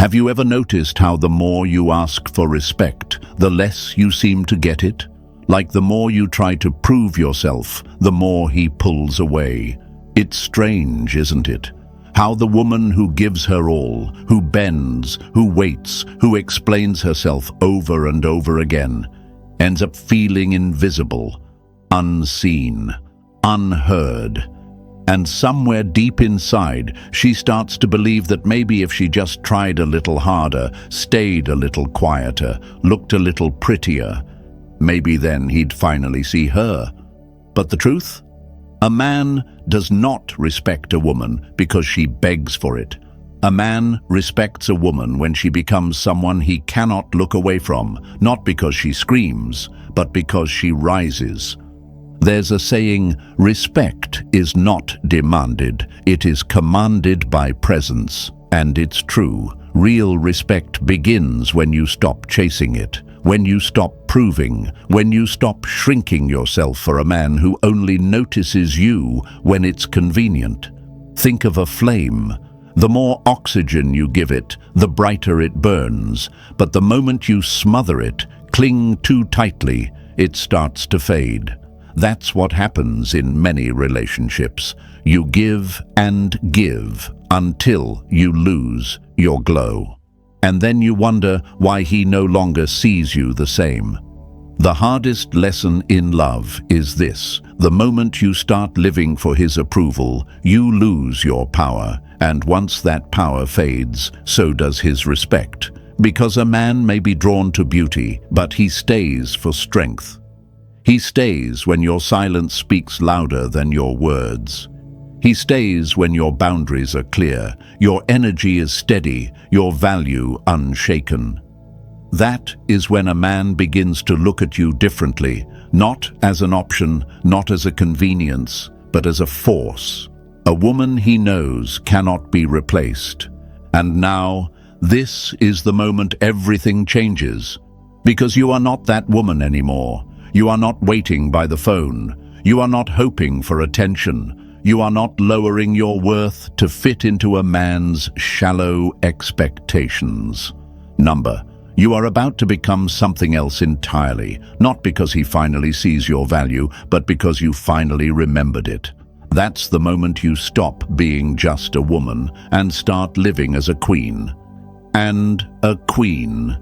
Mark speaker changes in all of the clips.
Speaker 1: Have you ever noticed how the more you ask for respect, the less you seem to get it? Like the more you try to prove yourself, the more he pulls away. It's strange, isn't it? How the woman who gives her all, who bends, who waits, who explains herself over and over again, ends up feeling invisible, unseen, unheard. And somewhere deep inside, she starts to believe that maybe if she just tried a little harder, stayed a little quieter, looked a little prettier, maybe then he'd finally see her. But the truth? A man does not respect a woman because she begs for it. A man respects a woman when she becomes someone he cannot look away from, not because she screams, but because she rises. There's a saying, respect is not demanded, it is commanded by presence. And it's true. Real respect begins when you stop chasing it, when you stop proving, when you stop shrinking yourself for a man who only notices you when it's convenient. Think of a flame. The more oxygen you give it, the brighter it burns. But the moment you smother it, cling too tightly, it starts to fade. That's what happens in many relationships. You give and give until you lose your glow. And then you wonder why he no longer sees you the same. The hardest lesson in love is this: the moment you start living for his approval, you lose your power. And once that power fades, so does his respect. Because a man may be drawn to beauty, but he stays for strength. He stays when your silence speaks louder than your words. He stays when your boundaries are clear, your energy is steady, your value unshaken. That is when a man begins to look at you differently, not as an option, not as a convenience, but as a force. A woman he knows cannot be replaced. And now, this is the moment everything changes. Because you are not that woman anymore. You are not waiting by the phone. You are not hoping for attention. You are not lowering your worth to fit into a man's shallow expectations. You are about to become something else entirely, not because he finally sees your value, but because you finally remembered it. That's the moment you stop being just a woman and start living as a queen. And a queen,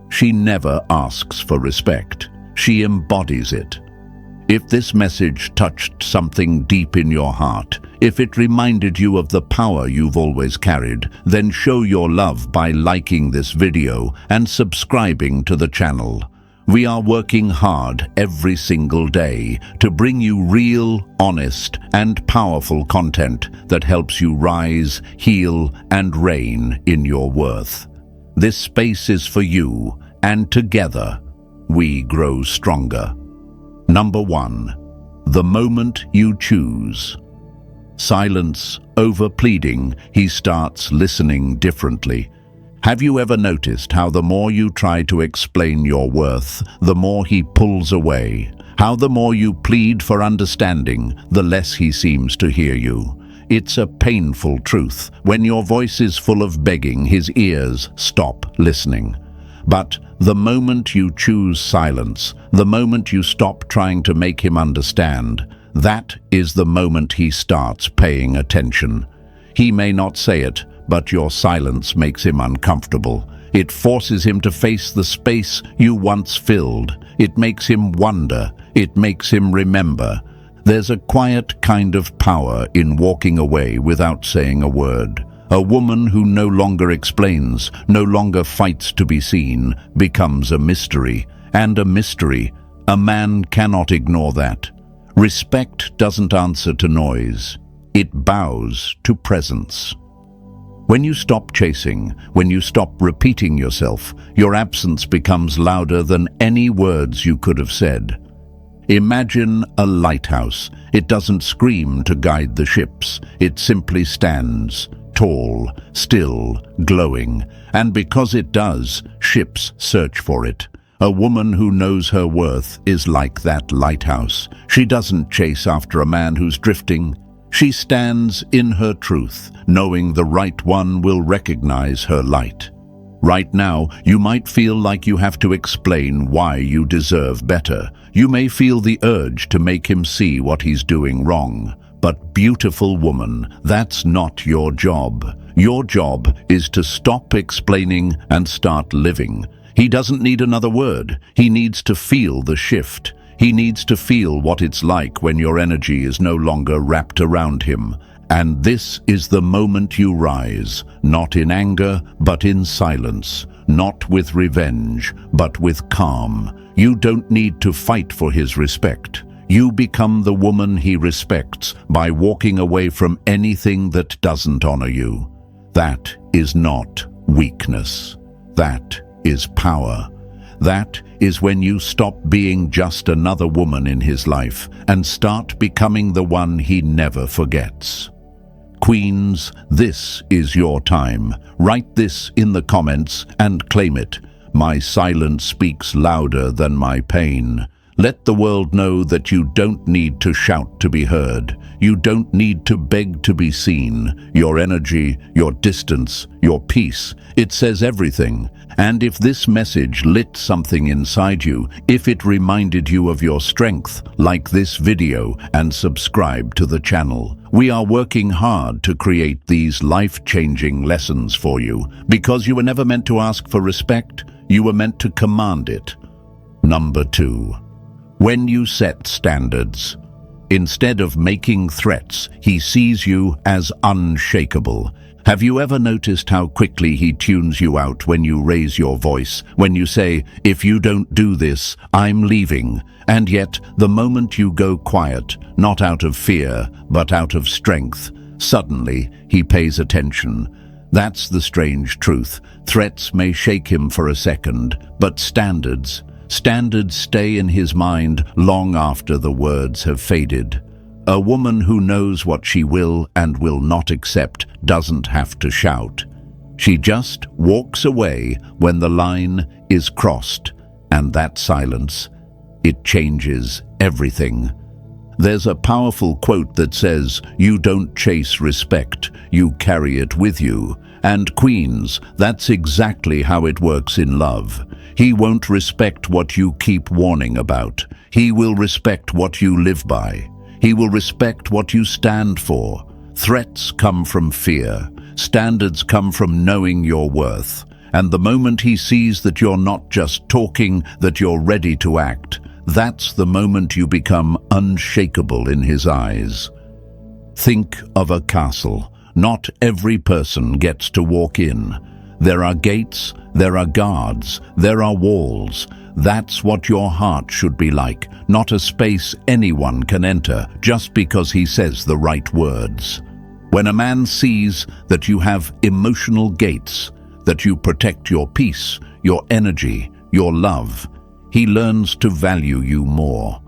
Speaker 1: she never asks for respect. She embodies it. If this message touched something deep in your heart, if it reminded you of the power you've always carried, then show your love by liking this video and subscribing to the channel. We are working hard every single day to bring you real, honest, and powerful content that helps you rise, heal, and reign in your worth. This space is for you, and together, we grow stronger. 1. The moment you choose. Silence over pleading, he starts listening differently. Have you ever noticed how the more you try to explain your worth, the more he pulls away? How the more you plead for understanding, the less he seems to hear you? It's a painful truth. When your voice is full of begging, his ears stop listening. But the moment you choose silence, the moment you stop trying to make him understand, that is the moment he starts paying attention. He may not say it, but your silence makes him uncomfortable. It forces him to face the space you once filled. It makes him wonder. It makes him remember. There's a quiet kind of power in walking away without saying a word. A woman who no longer explains, no longer fights to be seen, becomes a mystery. And a mystery, a man cannot ignore that. Respect doesn't answer to noise. It bows to presence. When you stop chasing, when you stop repeating yourself, your absence becomes louder than any words you could have said. Imagine a lighthouse. It doesn't scream to guide the ships. It simply stands, tall, still, glowing. And because it does, ships search for it. A woman who knows her worth is like that lighthouse. She doesn't chase after a man who's drifting. She stands in her truth, knowing the right one will recognize her light. Right now, you might feel like you have to explain why you deserve better. You may feel the urge to make him see what he's doing wrong. But beautiful woman, that's not your job. Your job is to stop explaining and start living. He doesn't need another word. He needs to feel the shift. He needs to feel what it's like when your energy is no longer wrapped around him. And this is the moment you rise, not in anger, but in silence, not with revenge, but with calm. You don't need to fight for his respect. You become the woman he respects by walking away from anything that doesn't honor you. That is not weakness. That is power. That is when you stop being just another woman in his life and start becoming the one he never forgets. Queens, this is your time. Write this in the comments and claim it. My silence speaks louder than my pain. Let the world know that you don't need to shout to be heard. You don't need to beg to be seen. Your energy, your distance, your peace, it says everything. And if this message lit something inside you, if it reminded you of your strength, like this video and subscribe to the channel. We are working hard to create these life-changing lessons for you, because you were never meant to ask for respect, you were meant to command it. Number 2. When you set standards, instead of making threats, he sees you as unshakable. Have you ever noticed how quickly he tunes you out when you raise your voice, when you say, "If you don't do this, I'm leaving"? And yet, the moment you go quiet, not out of fear, but out of strength, suddenly he pays attention. That's the strange truth. Threats may shake him for a second, but standards stay in his mind long after the words have faded. A woman who knows what she will and will not accept doesn't have to shout. She just walks away when the line is crossed, and that silence, it changes everything. There's a powerful quote that says, "You don't chase respect, you carry it with you." And queens, that's exactly how it works in love. He won't respect what you keep warning about. He will respect what you live by. He will respect what you stand for. Threats come from fear. Standards come from knowing your worth. And the moment he sees that you're not just talking, that you're ready to act, that's the moment you become unshakable in his eyes. Think of a castle. Not every person gets to walk in. There are gates, there are guards, there are walls. That's what your heart should be like, not a space anyone can enter just because he says the right words. When a man sees that you have emotional gates, that you protect your peace, your energy, your love, he learns to value you more.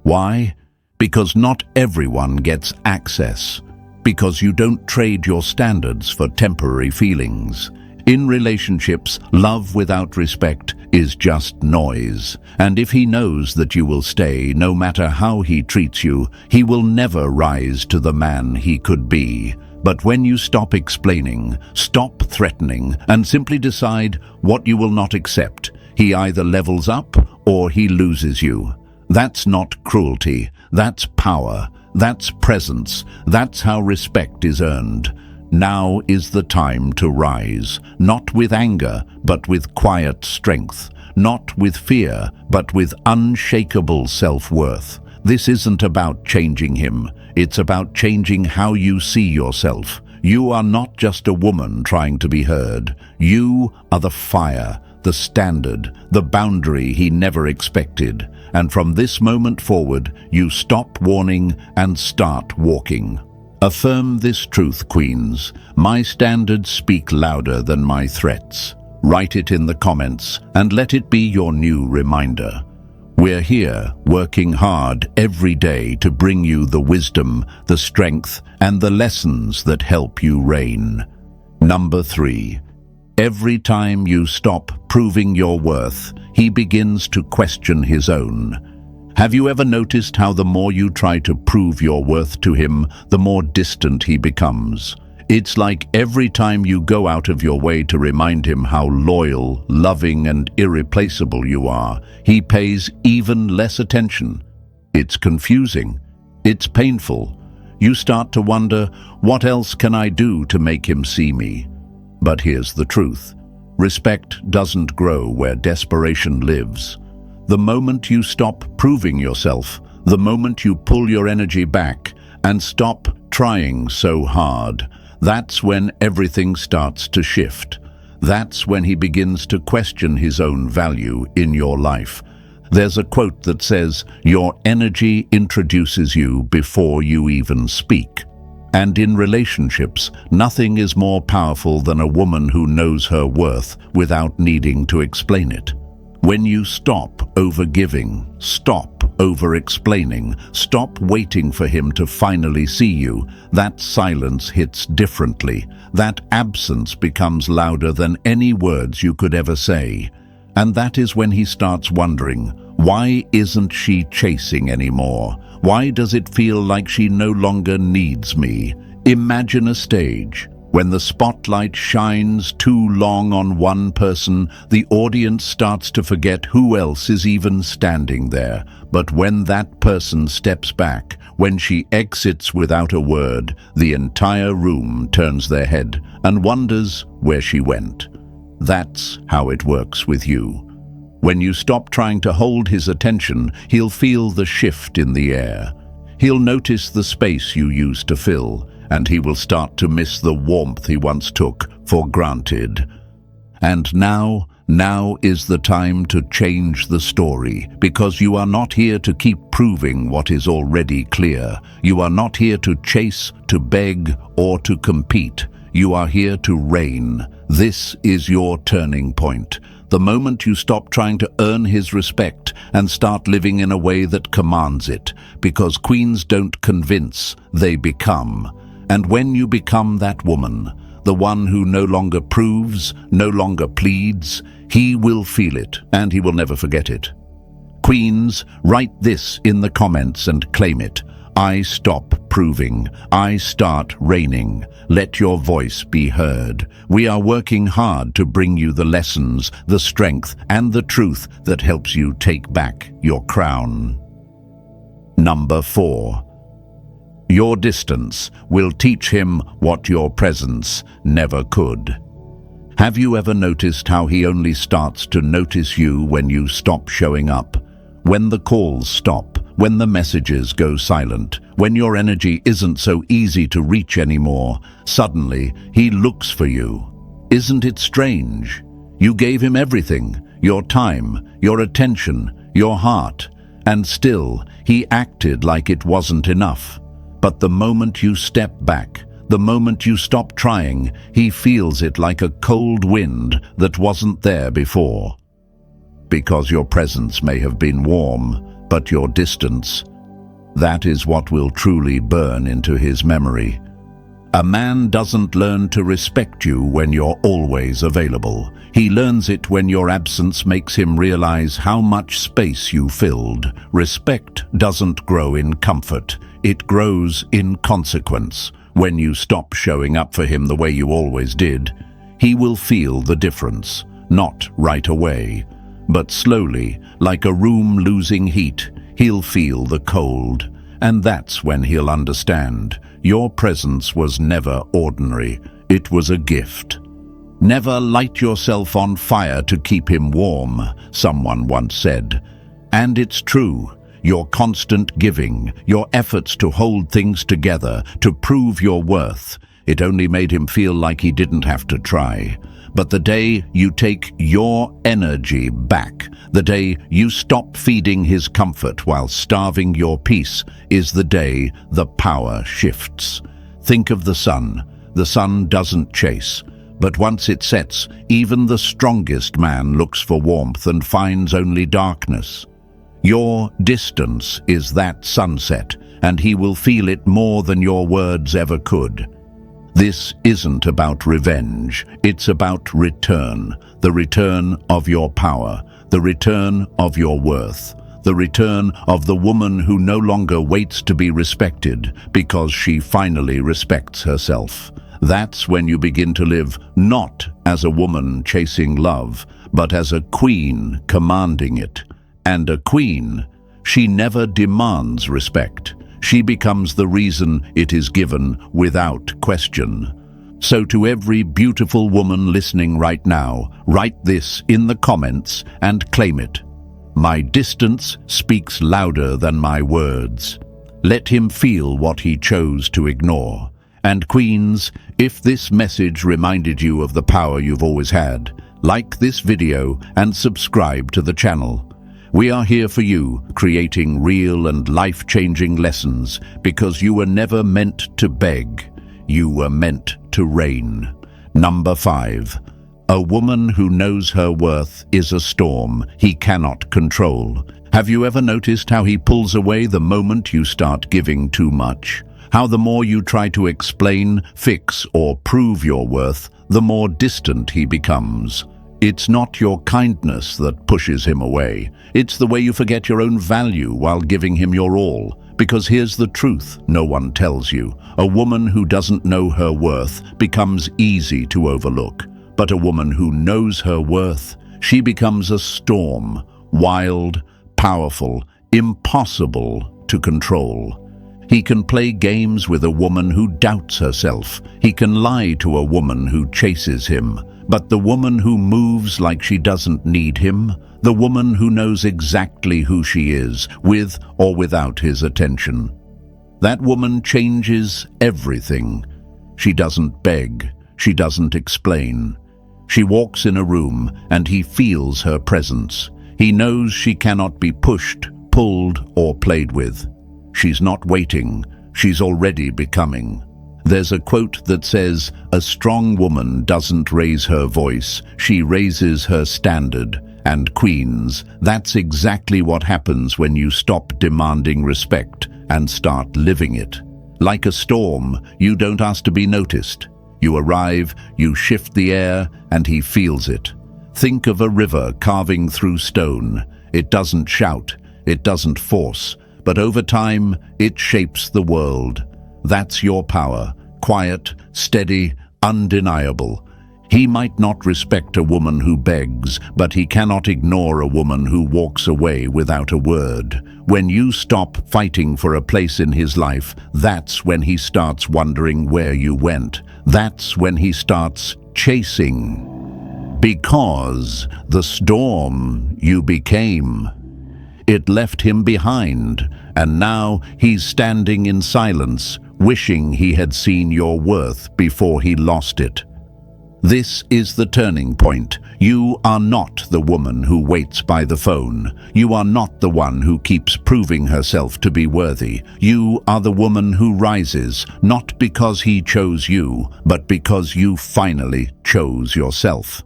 Speaker 1: Why? Because not everyone gets access. Because you don't trade your standards for temporary feelings. In relationships, love without respect is just noise. And if he knows that you will stay, no matter how he treats you, he will never rise to the man he could be. But when you stop explaining, stop threatening, and simply decide what you will not accept, he either levels up or he loses you. That's not cruelty, that's power. That's presence. That's how respect is earned. Now is the time to rise, not with anger, but with quiet strength, not with fear, but with unshakable self-worth. This isn't about changing him. It's about changing how you see yourself. You are not just a woman trying to be heard. You are the fire, the standard, the boundary he never expected. And from this moment forward, you stop warning and start walking. Affirm this truth, queens. My standards speak louder than my threats. Write it in the comments and let it be your new reminder. We're here, working hard every day to bring you the wisdom, the strength, and the lessons that help you reign. Number 3. Every time you stop proving your worth, he begins to question his own. Have you ever noticed how the more you try to prove your worth to him, the more distant he becomes? It's like every time you go out of your way to remind him how loyal, loving, and irreplaceable you are, he pays even less attention. It's confusing. It's painful. You start to wonder, what else can I do to make him see me? But here's the truth. Respect doesn't grow where desperation lives. The moment you stop proving yourself, the moment you pull your energy back and stop trying so hard, that's when everything starts to shift. That's when he begins to question his own value in your life. There's a quote that says, "Your energy introduces you before you even speak." And in relationships, nothing is more powerful than a woman who knows her worth without needing to explain it. When you stop over-giving, stop over-explaining, stop waiting for him to finally see you, that silence hits differently. That absence becomes louder than any words you could ever say. And that is when he starts wondering, why isn't she chasing anymore? Why does it feel like she no longer needs me? Imagine a stage. When the spotlight shines too long on one person, the audience starts to forget who else is even standing there. But when that person steps back, when she exits without a word, the entire room turns their head and wonders where she went. That's how it works with you. When you stop trying to hold his attention, he'll feel the shift in the air. He'll notice the space you used to fill, and he will start to miss the warmth he once took for granted. And now is the time to change the story, because you are not here to keep proving what is already clear. You are not here to chase, to beg, or to compete. You are here to reign. This is your turning point. The moment you stop trying to earn his respect and start living in a way that commands it, because queens don't convince, they become. And when you become that woman, the one who no longer proves, no longer pleads, he will feel it, and he will never forget it. Queens, write this in the comments and claim it. I stop proving. I start reigning. Let your voice be heard. We are working hard to bring you the lessons, the strength, and the truth that helps you take back your crown. Number 4. Your distance will teach him what your presence never could. Have you ever noticed how he only starts to notice you when you stop showing up? When the calls stop, when the messages go silent, when your energy isn't so easy to reach anymore, suddenly he looks for you. Isn't it strange? You gave him everything, your time, your attention, your heart, and still he acted like it wasn't enough. But the moment you step back, the moment you stop trying, he feels it like a cold wind that wasn't there before. Because your presence may have been warm, but your distance, that is what will truly burn into his memory. A man doesn't learn to respect you when you're always available. He learns it when your absence makes him realize how much space you filled. Respect doesn't grow in comfort. It grows in consequence. When you stop showing up for him the way you always did, he will feel the difference. Not right away, but slowly, like a room losing heat, he'll feel the cold. And that's when he'll understand. Your presence was never ordinary. It was a gift. Never light yourself on fire to keep him warm, someone once said. And it's true. Your constant giving, your efforts to hold things together, to prove your worth, it only made him feel like he didn't have to try. But the day you take your energy back, the day you stop feeding his comfort while starving your peace, is the day the power shifts. Think of the sun. The sun doesn't chase, but once it sets, even the strongest man looks for warmth and finds only darkness. Your distance is that sunset, and he will feel it more than your words ever could. This isn't about revenge, it's about return. The return of your power, the return of your worth, the return of the woman who no longer waits to be respected because she finally respects herself. That's when you begin to live not as a woman chasing love, but as a queen commanding it. And a queen, she never demands respect. She becomes the reason it is given without question. So to every beautiful woman listening right now, write this in the comments and claim it. My distance speaks louder than my words. Let him feel what he chose to ignore. And queens, if this message reminded you of the power you've always had, like this video and subscribe to the channel. We are here for you, creating real and life-changing lessons, because you were never meant to beg. You were meant to reign. Number 5. A woman who knows her worth is a storm he cannot control. Have you ever noticed how he pulls away the moment you start giving too much? How the more you try to explain, fix, or prove your worth, the more distant he becomes. It's not your kindness that pushes him away. It's the way you forget your own value while giving him your all. Because here's the truth no one tells you. A woman who doesn't know her worth becomes easy to overlook. But a woman who knows her worth, she becomes a storm, wild, powerful, impossible to control. He can play games with a woman who doubts herself. He can lie to a woman who chases him. But the woman who moves like she doesn't need him, the woman who knows exactly who she is, with or without his attention, that woman changes everything. She doesn't beg, she doesn't explain. She walks in a room and he feels her presence. He knows she cannot be pushed, pulled, or played with. She's not waiting, she's already becoming. There's a quote that says, "A strong woman doesn't raise her voice, she raises her standard." And queens, that's exactly what happens when you stop demanding respect and start living it. Like a storm, you don't ask to be noticed. You arrive, you shift the air, and he feels it. Think of a river carving through stone. It doesn't shout, it doesn't force, but over time, it shapes the world. That's your power, quiet, steady, undeniable. He might not respect a woman who begs, but he cannot ignore a woman who walks away without a word. When you stop fighting for a place in his life, that's when he starts wondering where you went. That's when he starts chasing. Because the storm you became, it left him behind, and now he's standing in silence, wishing he had seen your worth before he lost it. This is the turning point. You are not the woman who waits by the phone. You are not the one who keeps proving herself to be worthy. You are the woman who rises, not because he chose you, but because you finally chose yourself.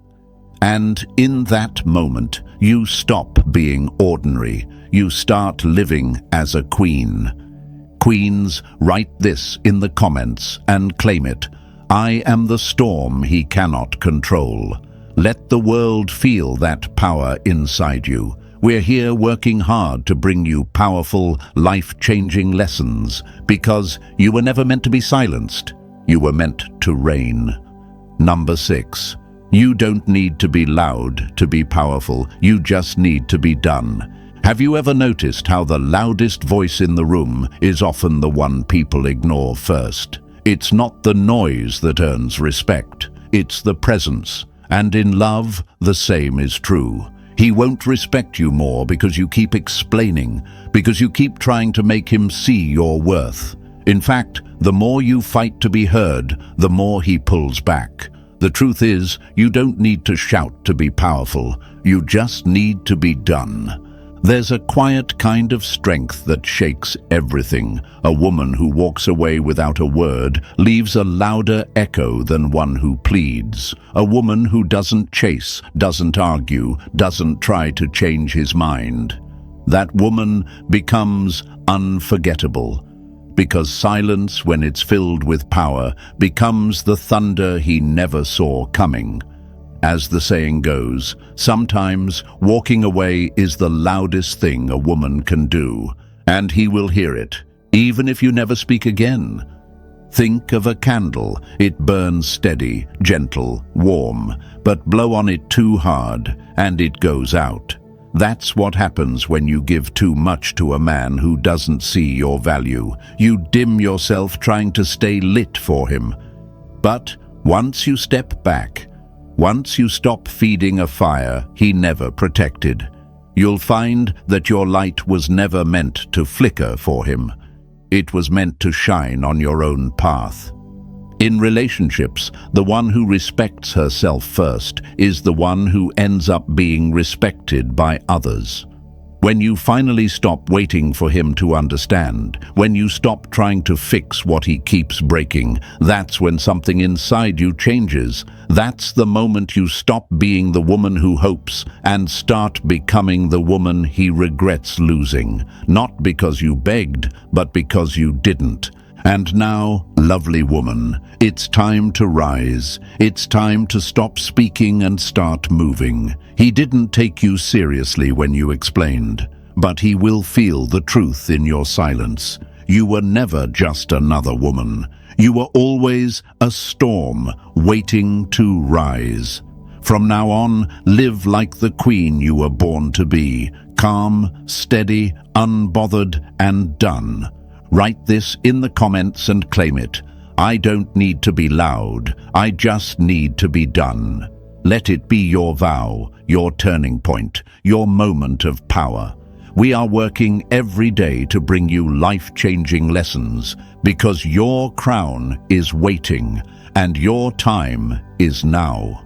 Speaker 1: And in that moment, you stop being ordinary. You start living as a queen. Queens, write this in the comments and claim it. I am the storm he cannot control. Let the world feel that power inside you. We're here working hard to bring you powerful, life-changing lessons, because you were never meant to be silenced. You were meant to reign. Number 6. You don't need to be loud to be powerful. You just need to be done. Have you ever noticed how the loudest voice in the room is often the one people ignore first? It's not the noise that earns respect, it's the presence. And in love, the same is true. He won't respect you more because you keep explaining, because you keep trying to make him see your worth. In fact, the more you fight to be heard, the more he pulls back. The truth is, you don't need to shout to be powerful, you just need to be done. There's a quiet kind of strength that shakes everything. A woman who walks away without a word leaves a louder echo than one who pleads. A woman who doesn't chase, doesn't argue, doesn't try to change his mind. That woman becomes unforgettable, because silence, when it's filled with power, becomes the thunder he never saw coming. As the saying goes, sometimes walking away is the loudest thing a woman can do, and he will hear it, even if you never speak again. Think of a candle. It burns steady, gentle, warm, but blow on it too hard and it goes out. That's what happens when you give too much to a man who doesn't see your value. You dim yourself trying to stay lit for him. But once you step back, once you stop feeding a fire he never protected, you'll find that your light was never meant to flicker for him. It was meant to shine on your own path. In relationships, the one who respects herself first is the one who ends up being respected by others. When you finally stop waiting for him to understand, when you stop trying to fix what he keeps breaking, that's when something inside you changes. That's the moment you stop being the woman who hopes and start becoming the woman he regrets losing. Not because you begged, but because you didn't. And now, lovely woman, it's time to rise. It's time to stop speaking and start moving. He didn't take you seriously when you explained, but he will feel the truth in your silence. You were never just another woman. You were always a storm waiting to rise. From now on, live like the queen you were born to be, calm, steady, unbothered, and done. Write this in the comments and claim it. I don't need to be loud, I just need to be done. Let it be your vow, your turning point, your moment of power. We are working every day to bring you life-changing lessons because your crown is waiting and your time is now.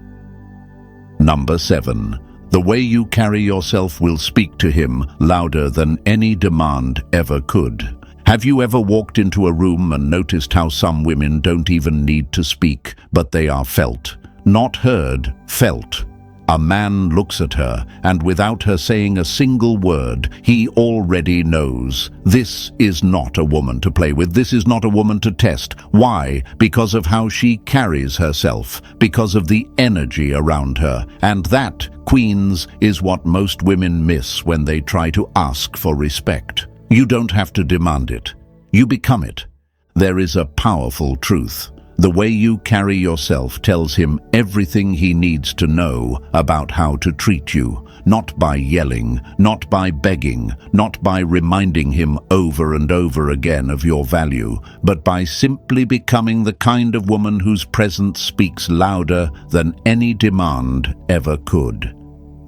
Speaker 1: Number 7. The way you carry yourself will speak to him louder than any demand ever could. Have you ever walked into a room and noticed how some women don't even need to speak, but they are felt? Not heard, felt. A man looks at her, and without her saying a single word, he already knows. This is not a woman to play with. This is not a woman to test. Why? Because of how she carries herself, because of the energy around her. And that, queens, is what most women miss when they try to ask for respect. You don't have to demand it. You become it. There is a powerful truth. The way you carry yourself tells him everything he needs to know about how to treat you, not by yelling, not by begging, not by reminding him over and over again of your value, but by simply becoming the kind of woman whose presence speaks louder than any demand ever could.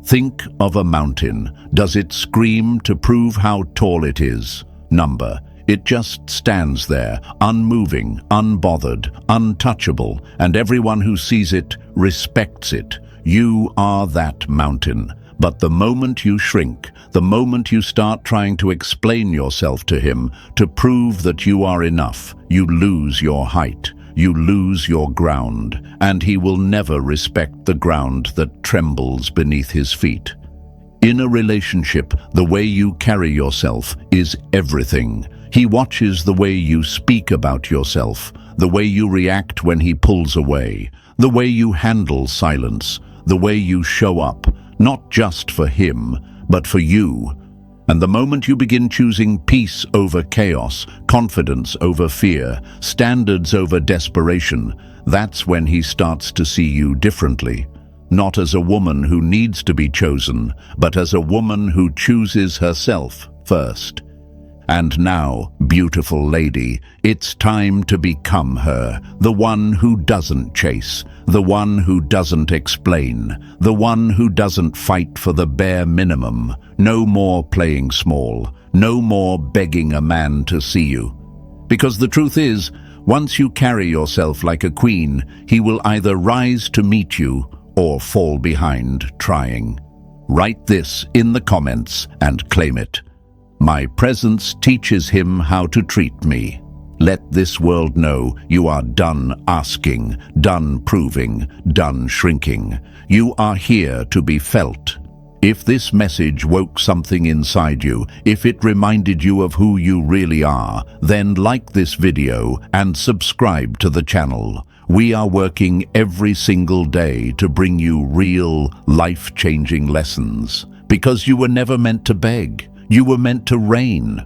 Speaker 1: Think of a mountain. Does it scream to prove how tall it is? Number. It just stands there, unmoving, unbothered, untouchable, and everyone who sees it respects it. You are that mountain. But the moment you shrink, the moment you start trying to explain yourself to him, to prove that you are enough, you lose your height. You lose your ground, and he will never respect the ground that trembles beneath his feet. In a relationship, the way you carry yourself is everything. He watches the way you speak about yourself, the way you react when he pulls away, the way you handle silence, the way you show up, not just for him, but for you. And the moment you begin choosing peace over chaos, confidence over fear, standards over desperation, that's when he starts to see you differently. Not as a woman who needs to be chosen, but as a woman who chooses herself first. And now, beautiful lady, it's time to become her, the one who doesn't chase, the one who doesn't explain, the one who doesn't fight for the bare minimum. No more playing small, no more begging a man to see you. Because the truth is, once you carry yourself like a queen, he will either rise to meet you or fall behind trying. Write this in the comments and claim it. My presence teaches him how to treat me. Let this world know you are done asking, done proving, done shrinking. You are here to be felt. If this message woke something inside you, if it reminded you of who you really are, then like this video and subscribe to the channel. We are working every single day to bring you real, life-changing lessons. Because you were never meant to beg. You were meant to reign.